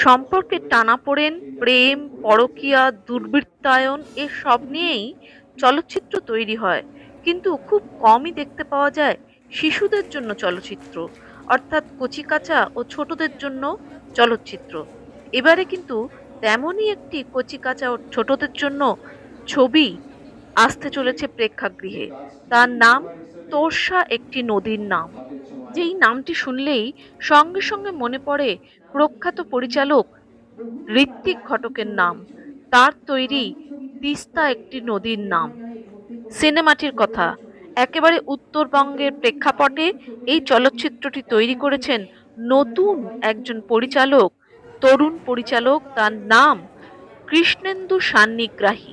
সম্পর্কের টানাপোড়েন, প্রেম, পরকীয়া, দুর্বৃত্তায়ন এসব নিয়েই চলচ্চিত্র তৈরি হয়। কিন্তু খুব কমই দেখতে পাওয়া যায় শিশুদের জন্য চলচ্চিত্র, অর্থাৎ কচিকাঁচা ও ছোটদের জন্য চলচ্চিত্র। এবারে কিন্তু তেমনই একটি কচিকাঁচা ও ছোটদের জন্য ছবি আসতে চলেছে প্রেক্ষাগৃহে। তার নাম তোর্সা একটি নদীর নাম। যেই নামটি শুনলেই সঙ্গে সঙ্গে মনে পড়ে প্রখ্যাত পরিচালক ঋত্বিক ঘটকের নাম। তার তৈরি তিস্তা একটি নদীর নাম সিনেমাটির কথা। একেবারে উত্তরবঙ্গের প্রেক্ষাপটে এই চলচ্চিত্রটি তৈরি করেছেন নতুন একজন পরিচালক, তরুণ পরিচালক। তার নাম কৃষ্ণেন্দু সান্নিগ্রাহী।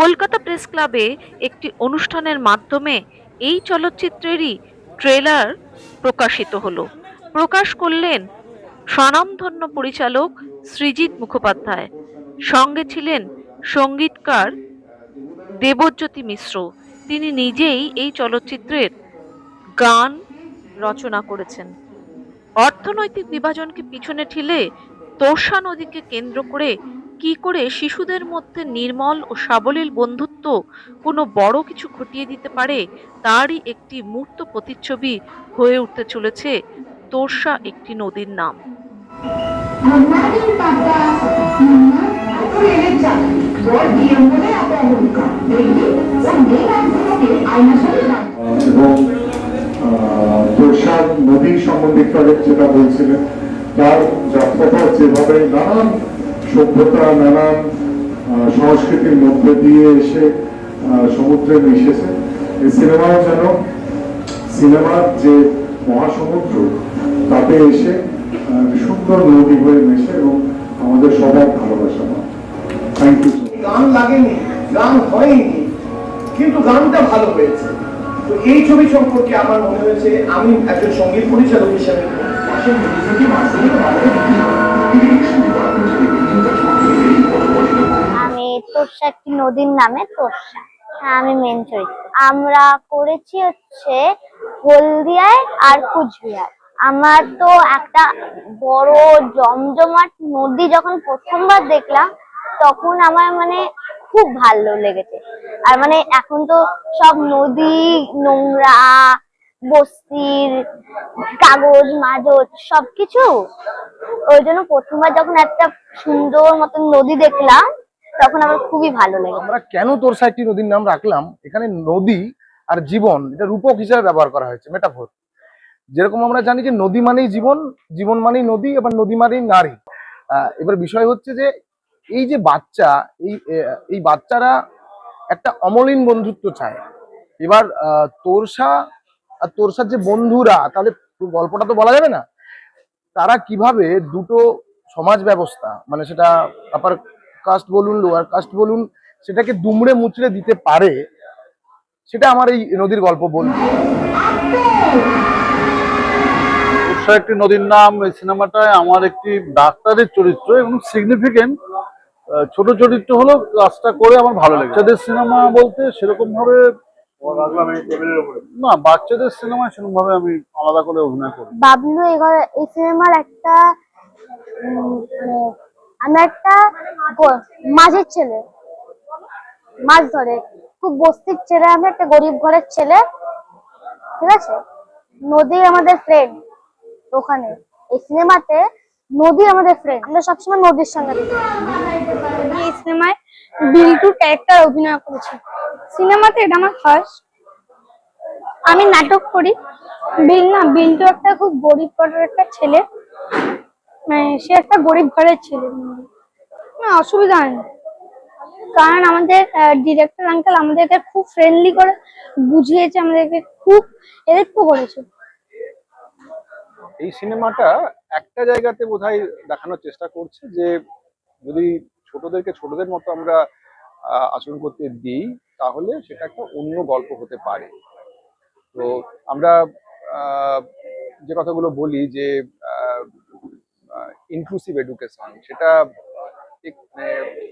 কলকাতা প্রেস ক্লাবে একটি অনুষ্ঠানের মাধ্যমে এই চলচ্চিত্রেরই ট্রেলার প্রকাশিত হলো। প্রকাশ করলেন স্বনামধন্য পরিচালক সৃজিত মুখোপাধ্যায়। সঙ্গে ছিলেন সঙ্গীতকার দেবজ্যোতি মিশ্র। তিনি নিজেই এই চলচ্চিত্রের গান রচনা করেছেন। অর্থনৈতিক বিভাজনকে পিছনে ঠেলে তোর্সা নদীকে কেন্দ্র করে কি করে শিশুদের মধ্যে নির্মল ও সাবলীল বন্ধুত্ব কোনো বড় কিছু ঘটিয়ে দিতে পারে, তারই একটি মূর্ত প্রতিচ্ছবি হয়ে উঠতে চলেছে তোর্সা একটি নদীর নাম। এবং তোর্ষা নদী সম্বন্ধে যেটা বলছিলেন, তার যাত্রাটা যেভাবে নানান সভ্যতা, নানান সংস্কৃতির মধ্যে দিয়ে এসে সমুদ্রে মিশেছে, এই সিনেমাও যেন সিনেমার যে মহাসমুদ্র তাতে এসে সুন্দর নদী হয়ে মেশে এবং আমাদের সবার ভালোবাসা পায়। Thank you. গান লাগেনি, গান হয়নি, কিন্তু গানটা ভালো হয়েছে। তো এই ছবি সম্পর্কে আমার মনে হয়েছে, আমি একজন সঙ্গীত পরিচালক হিসেবে আমি তোর্সা একটি নদীর নামে তোর্সা, আমি মেন চরিত্র। আমরা করেছি হচ্ছে হলদিয়ায় আর কুচবিহার। আমার তো একটা বড় জমজমাট নদী যখন প্রথমবার দেখলাম তখন আমার মানে খুব ভালো লেগেছে। আর মানে এখন তো সব নদী নোংরা, বস্তির কাগজ মাজত সবকিছু, ওই জন্য প্রথমবার যখন একটা সুন্দর মতন নদী দেখলাম তখন আমার খুবই ভালো লেগেছে। আমরা কেন তোর্সা একটি নদীর নাম রাখলাম, এখানে নদী আর জীবন এটা রূপক হিসেবে ব্যবহার করা হয়েছে, মেটাফোর। যেরকম আমরা জানি যে নদী মানেই জীবন, জীবন মানেই নদী, আবার নদী মানেই নারী। এবার বিষয় হচ্ছে যে এই যে বাচ্চা, এই বাচ্চারা একটা অমলিন বন্ধুত্ব চায়। এবার তোর্সা আর তোর্সার যে বন্ধুরা, তাহলে গল্পটা তো বলা যাবে না, তারা কিভাবে দুটো সমাজ ব্যবস্থা, মানে সেটা আপার কাস্ট বলুন, লোয়ার কাস্ট বলুন, সেটাকে দুমড়ে মুচড়ে দিতে পারে, সেটা আমার এই নদীর গল্প বলবে। তোর্সা একটি নদীর নাম এই সিনেমাটায় আমার একটি ডাক্তারের চরিত্র এবং সিগনিফিকেন্ট ছোট চরিত্র হলো, কাজটা করে আমার ভালো লাগে। বাচ্চাদের সিনেমা বলতে সেরকম ভাবে না, বাচ্চাদের সিনেমায় সেরকম ভাবে আমি আলাদা করে অভিনয় করি। বাবলু এই সিনেমার একটা আমি একটা মাঝের ছেলে, মাছ ধরে, খুব বস্তির ছেলে, আমি একটা গরিব ঘরের ছেলে, ঠিক আছে। নদী আমাদের ফ্রেন্ড, ওখানে এই সিনেমাতে নদী আমাদের ফ্রেন্ড, আমরা সবসময় নদীর সঙ্গে এই সিনেমায় বিল্টু ক্যারেক্টার অভিনয় করেছি। সিনেমাতে এটা আমার ফার্স্ট। আমি নাটক করি। বিল্টু একটা খুব গরিব ঘরের একটা ছেলে, মানে সে একটা গরিব ঘরের ছেলে। না, অসুবিধা হয়নি, কারণ আমাদের ডিরেক্টর আঙ্কেল আমাদেরকে খুব ফ্রেন্ডলি করে বুঝিয়েছে, আমাদেরকে খুব হেল্প করেছে। এই সিনেমাটা একটা জায়গাতে বোধহয় দেখানোর চেষ্টা করছে যে যদি ছোটদেরকে ছোটদের মতো আমরা আচরণ করতে দিই, তাহলে সেটা একটা অন্য গল্প হতে পারে। তো আমরা যে কথাগুলো বলি যে ইনক্লুসিভ এডুকেশন,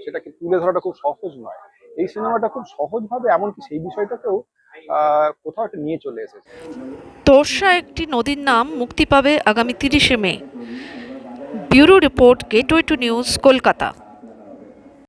সেটাকে তুলে ধরাটা খুব সহজ নয়। এই সিনেমাটা খুব সহজভাবে এমনকি সেই বিষয়টাকেও কোথাও একটা নিয়ে চলে এসেছে। তোর্সা একটি নদীর নাম মুক্তি পাবে আগামী 30শে মে। Bureau report, gateway to news, Kolkata.